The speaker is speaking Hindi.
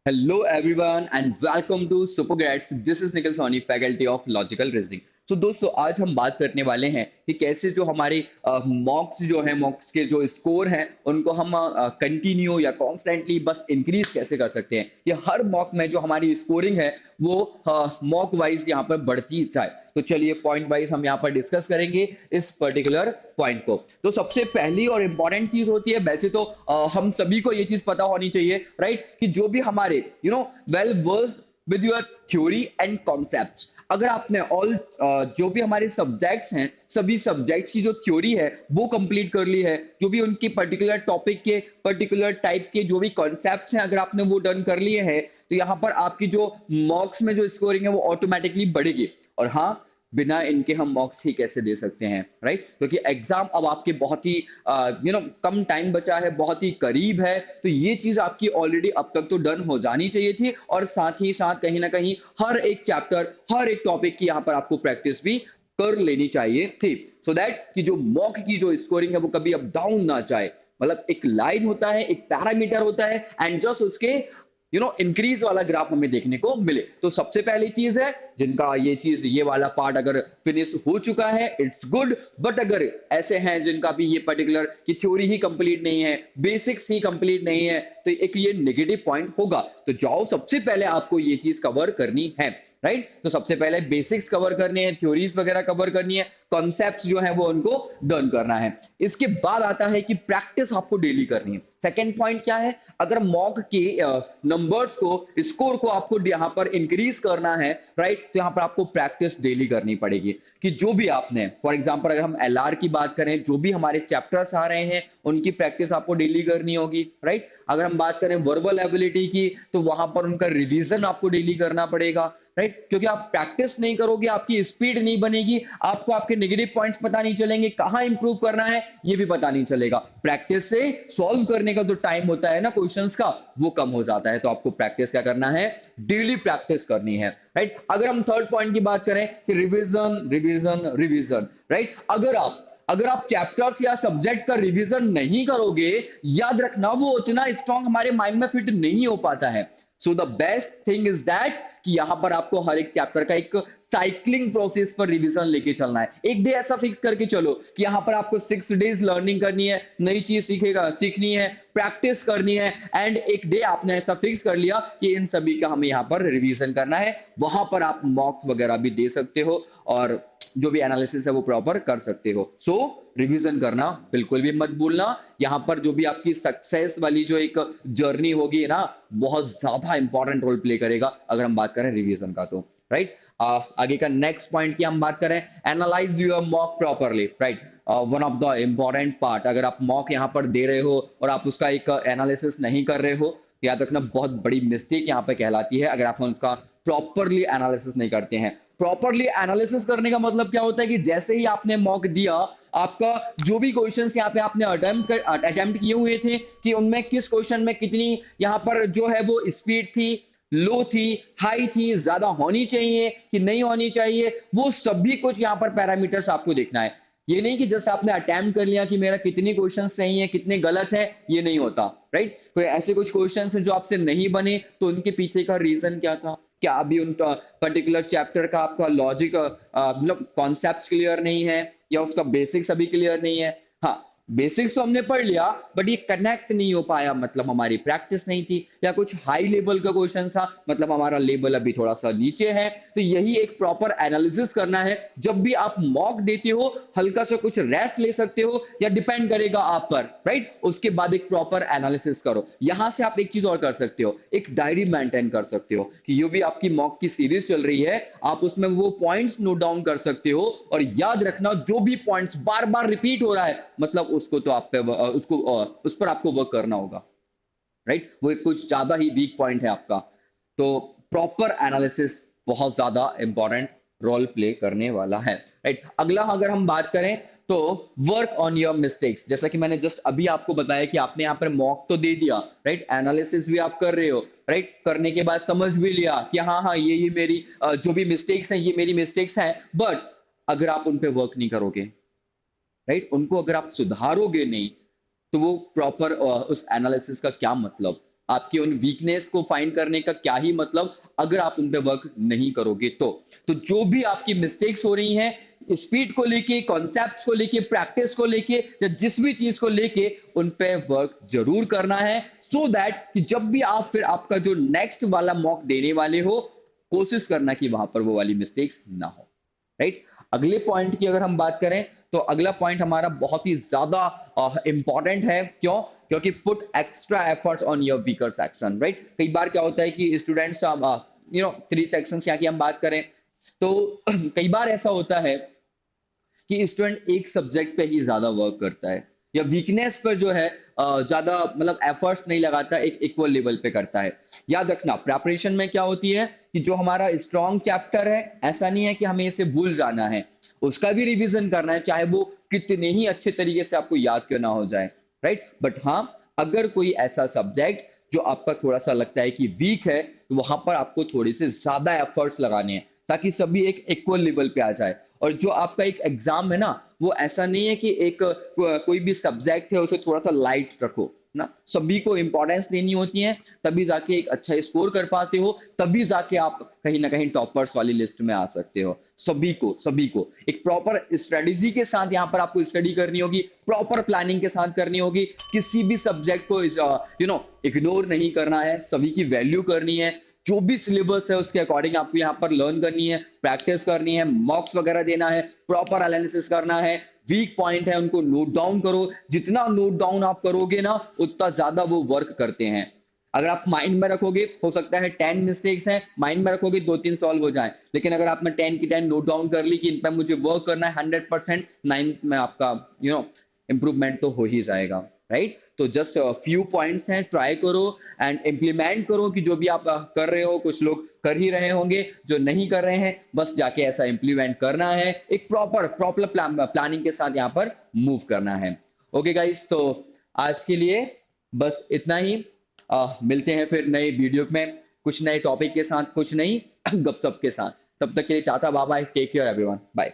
Hello everyone and welcome to Supergrats. This is Nikhil Soni, faculty of logical reasoning. तो दोस्तों आज हम बात करने वाले हैं कि कैसे जो हमारे मॉक्स जो है मॉक्स के जो स्कोर हैं उनको हम कंटिन्यू या कॉन्स्टेंटली बस इंक्रीज कैसे कर सकते हैं कि हर मॉक में जो हमारी स्कोरिंग है वो मॉक वाइज यहाँ पर बढ़ती जाए। तो चलिए पॉइंट वाइज हम यहाँ पर डिस्कस करेंगे इस पर्टिकुलर पॉइंट को। तो सबसे पहली और इंपॉर्टेंट चीज होती है, वैसे तो हम सभी को ये चीज पता होनी चाहिए, राइट, कि जो भी हमारे well versed with your theory and concepts, अगर आपने ऑल जो भी हमारे सब्जेक्ट्स हैं सभी सब्जेक्ट्स की जो थ्योरी है वो कंप्लीट कर ली है, जो भी उनकी पर्टिकुलर टॉपिक के पर्टिकुलर टाइप के जो भी कॉन्सेप्ट्स हैं अगर आपने वो डन कर लिए हैं, तो यहाँ पर आपकी जो मॉक्स में जो स्कोरिंग है वो ऑटोमेटिकली बढ़ेगी। और हाँ, बिना इनके हम मॉक्स ही कैसे दे सकते हैं, राइट, क्योंकि एग्जाम अब आपके बहुत ही कम टाइम बचा है, बहुत ही करीब है। तो ये चीज आपकी ऑलरेडी अब तक तो डन हो जानी चाहिए थी, और साथ ही साथ कहीं ना कहीं हर एक चैप्टर हर एक टॉपिक की यहाँ पर आपको प्रैक्टिस भी कर लेनी चाहिए थी, सो दैट कि जो मॉक की जो स्कोरिंग है वो कभी अब डाउन ना जाए। मतलब एक लाइन होता है, एक पैरामीटर होता है, एंड जस्ट उसके इंक्रीज वाला ग्राफ हमें देखने को मिले। तो सबसे पहली चीज है, जिनका ये चीज ये वाला पार्ट अगर फिनिश हो चुका है इट्स गुड, बट अगर ऐसे हैं जिनका भी ये पर्टिकुलर की थ्योरी ही कंप्लीट नहीं है, बेसिक्स ही कंप्लीट नहीं है, तो एक ये नेगेटिव पॉइंट होगा। तो जाओ सबसे पहले आपको ये चीज कवर करनी है, राइट। तो सबसे पहले बेसिक्स कवर करने हैं, थ्योरीज वगैरह कवर करनी है, कॉन्सेप्ट्स जो है वो उनको डन करना है। इसके बाद आता है कि प्रैक्टिस आपको डेली करनी है। सेकेंड पॉइंट क्या है, अगर मॉक के नंबर्स को स्कोर को आपको यहाँ पर इंक्रीज करना है, राइट, तो यहाँ पर आपको प्रैक्टिस डेली करनी पड़ेगी। कि जो भी आपने फॉर एग्जांपल अगर हम एलआर की बात करें, जो भी हमारे चैप्टर्स आ रहे हैं उनकी प्रैक्टिस आपको डेली करनी होगी, राइट। अगर हम बात करें वर्बल एबिलिटी की, तो वहां पर उनका रिवीजन आपको डेली करना पड़ेगा, राइट, क्योंकि आप प्रैक्टिस नहीं करोगे आपकी स्पीड नहीं बनेगी, आपको आपके नेगेटिव पॉइंट्स पता नहीं चलेंगे, कहां इंप्रूव करना है ये भी पता नहीं चलेगा। प्रैक्टिस से सॉल्व करने का जो टाइम होता है ना क्वेश्चंस का, वो कम हो जाता है। तो आपको प्रैक्टिस क्या करना है, डेली प्रैक्टिस करनी है, राइट। अगर हम थर्ड पॉइंट की बात करें कि रिवीजन रिवीजन रिवीजन, राइट, अगर आप चैप्टर्स या सब्जेक्ट का रिवीजन नहीं करोगे, याद रखना वो उतना स्ट्रांग हमारे माइंड में फिट नहीं हो पाता है। So the best thing is that कि यहां पर आपको हर एक चैप्टर का एक साइक्लिंग प्रोसेस पर रिवीजन लेके चलना है। एक डे ऐसा फिक्स करके चलो कि यहां पर आपको 6 डेज लर्निंग करनी है, नई चीज सीखनी है, प्रैक्टिस करनी है, एंड एक डे आपने ऐसा फिक्स कर लिया कि इन सभी का हमें यहां पर रिवीजन करना है। वहां पर आप मॉक्स वगैरह भी दे सकते हो और जो भी एनालिसिस है वो प्रॉपर कर सकते हो। सो रिवीजन करना बिल्कुल भी मत भूलना। यहां पर जो भी आपकी सक्सेस वाली जो एक जर्नी होगी ना, बहुत ज्यादा इंपॉर्टेंट रोल प्ले करेगा अगर हम बात करें रिवीजन का, तो राइट। आगे का नेक्स्ट पॉइंट की हम बात करें, analyse your mock properly, right. One of the important part, अगर आप मॉक यहाँ पर दे रहे हो और आप उसका एक एनालिसिस नहीं कर रहे हो, याद रखना बहुत बड़ी मिस्टेक यहाँ पे कहलाती है अगर आप उसका प्रॉपरली एनालिसिस नहीं करते हैं। प्रॉपरली एनालिसिस करने का मतलब क्या होता है कि जैसे ही आपने मॉक दिया, आपका जो भी क्वेश्चंस यहाँ पे आपने अटेम्प्ट किए हुए थे कि उनमें किस क्वेश्चन में कितनी यहाँ पर जो है वो स्पीड थी, लो थी, हाई थी, ज्यादा होनी चाहिए कि नहीं होनी चाहिए, वो सभी कुछ यहाँ पर पैरामीटर्स आपको देखना है। ये नहीं कि जस्ट आपने अटेम्प्ट कर लिया कि मेरा कितने क्वेश्चन सही है कितने गलत है, ये नहीं होता, राइट। तो ऐसे कुछ क्वेश्चन हैं जो आपसे नहीं बने, तो उनके पीछे का रीजन क्या था, क्या अभी उन पर्टिकुलर चैप्टर का आपका लॉजिक मतलब कॉन्सेप्ट क्लियर नहीं है, या उसका बेसिक्स अभी क्लियर नहीं है। हाँ, बेसिक्स तो हमने पढ़ लिया बट ये कनेक्ट नहीं हो पाया, मतलब हमारी प्रैक्टिस नहीं थी, या कुछ हाई लेवल का क्वेश्चन था, मतलब हमारा लेवल अभी थोड़ा सा नीचे है। तो यही एक प्रॉपर एनालिसिस करना है। जब भी आप मॉक देते हो, हल्का सा कुछ रेस्ट ले सकते हो, या डिपेंड करेगा आप पर, राइट। उसके बाद एक प्रॉपर एनालिसिस करो। यहां से आप एक चीज और कर सकते हो, एक डायरी मेंटेन कर सकते हो कि जो भी आपकी मॉक की सीरीज चल रही है, आप उसमें वो पॉइंट्स नोट डाउन कर सकते हो। और याद रखना, जो भी पॉइंट्स बार बार रिपीट हो रहा है, मतलब उसको तो आप पे उस पर आपको वर्क करना होगा, राइट। वो एक कुछ ज्यादा ही वीक पॉइंट है आपका। तो प्रॉपर एनालिसिस बहुत ज्यादा इंपॉर्टेंट रोल प्ले करने वाला है, राइट। अगला अगर हम बात करें तो वर्क ऑन योर मिस्टेक्स, जैसा कि मैंने जस्ट अभी आपको बताया कि आपने यहाँ पर मॉक तो दे दिया, राइट, एनालिसिस भी आप कर रहे हो, राइट, करने के बाद समझ भी लिया कि हाँ हाँ ये मेरी जो भी मिस्टेक्स हैं ये मेरी मिस्टेक्स हैं, बट अगर आप उन पे वर्क नहीं करोगे, राइट, उनको अगर आप सुधारोगे नहीं, तो वो प्रॉपर उस एनालिसिस का क्या मतलब, आपकी उन वीकनेस को फाइंड करने का क्या ही मतलब अगर आप उन पे वर्क नहीं करोगे तो जो भी आपकी मिस्टेक्स हो रही हैं स्पीड को लेके, कॉन्सेप्ट्स को लेके, प्रैक्टिस को लेके या जिस भी चीज को लेके उन पे वर्क जरूर करना है सो दैट कि जब भी आप फिर आपका जो नेक्स्ट वाला मॉक देने वाले हो कोशिश करना कि वहां पर वो वाली मिस्टेक्स ना हो, राइट। अगले पॉइंट की अगर हम बात करें तो अगला पॉइंट हमारा बहुत ही ज्यादा इंपॉर्टेंट है। क्यों? क्योंकि put extra efforts on your weaker section, right. कई बार क्या होता है कि स्टूडेंट्स थ्री सेक्शंस यहाँ की हम बात करें तो कई बार ऐसा होता है कि स्टूडेंट एक सब्जेक्ट पे ही ज्यादा वर्क करता है या वीकनेस पर जो है ज्यादा मतलब एफर्ट्स नहीं लगाता, एक इक्वल लेवल पे करता है। याद रखना प्रेपरेशन में क्या होती है कि जो हमारा स्ट्रॉन्ग चैप्टर है ऐसा नहीं है कि हमें इसे भूल जाना है, उसका भी रिवीजन करना है चाहे वो कितने ही अच्छे तरीके से आपको याद क्यों ना हो जाए, राइट। बट हाँ, अगर कोई ऐसा सब्जेक्ट जो आपका थोड़ा सा लगता है कि वीक है तो वहां पर आपको थोड़े से ज्यादा एफर्ट्स लगाने हैं ताकि सभी एक इक्वल लेवल पे आ जाए। और जो आपका एक एग्जाम है ना वो ऐसा नहीं है कि एक कोई भी सब्जेक्ट है उसे थोड़ा सा लाइट रखो ना, सभी को इंपॉर्टेंस देनी होती है तभी जाके एक अच्छा स्कोर कर पाते हो, तभी जाके आप कहीं ना कहीं टॉपर्स वाली लिस्ट में आ सकते हो। सभी को एक प्रॉपर स्ट्रेटेजी के साथ यहाँ पर आपको स्टडी करनी होगी, प्रॉपर प्लानिंग के साथ करनी होगी, किसी भी सब्जेक्ट को इग्नोर नहीं करना है, सभी की वैल्यू करनी है, जो भी सिलेबस है उसके अकॉर्डिंग आपको यहाँ पर लर्न करनी है, प्रैक्टिस करनी है, मॉक्स वगैरह देना है, प्रॉपर एनालिसिस करना है, वीक पॉइंट है उनको नोट डाउन करो, जितना नोट डाउन आप करोगे ना उतना ज्यादा वो वर्क करते हैं। अगर आप माइंड में रखोगे हो सकता है 10 मिस्टेक्स हैं माइंड में रखोगे 2-3 सॉल्व हो जाए, लेकिन अगर आपने 10 की 10 नोट डाउन कर ली कि इन पर मुझे वर्क करना है 100%, 9 में आपका इंप्रूवमेंट तो हो ही जाएगा, राइट। तो जस्ट फ्यू पॉइंट्स हैं, ट्राई करो एंड इम्प्लीमेंट करो कि जो भी आप कर रहे हो, कुछ लोग कर ही रहे होंगे, जो नहीं कर रहे हैं बस जाके ऐसा इम्प्लीमेंट करना है, एक प्रॉपर प्लानिंग के साथ यहाँ पर मूव करना है। ओके गाइस, तो आज के लिए बस इतना ही। मिलते हैं फिर नए वीडियो में कुछ नए टॉपिक के साथ, कुछ नई गपशप के साथ। तब तक के लिए tata bye bye, take care everyone, bye.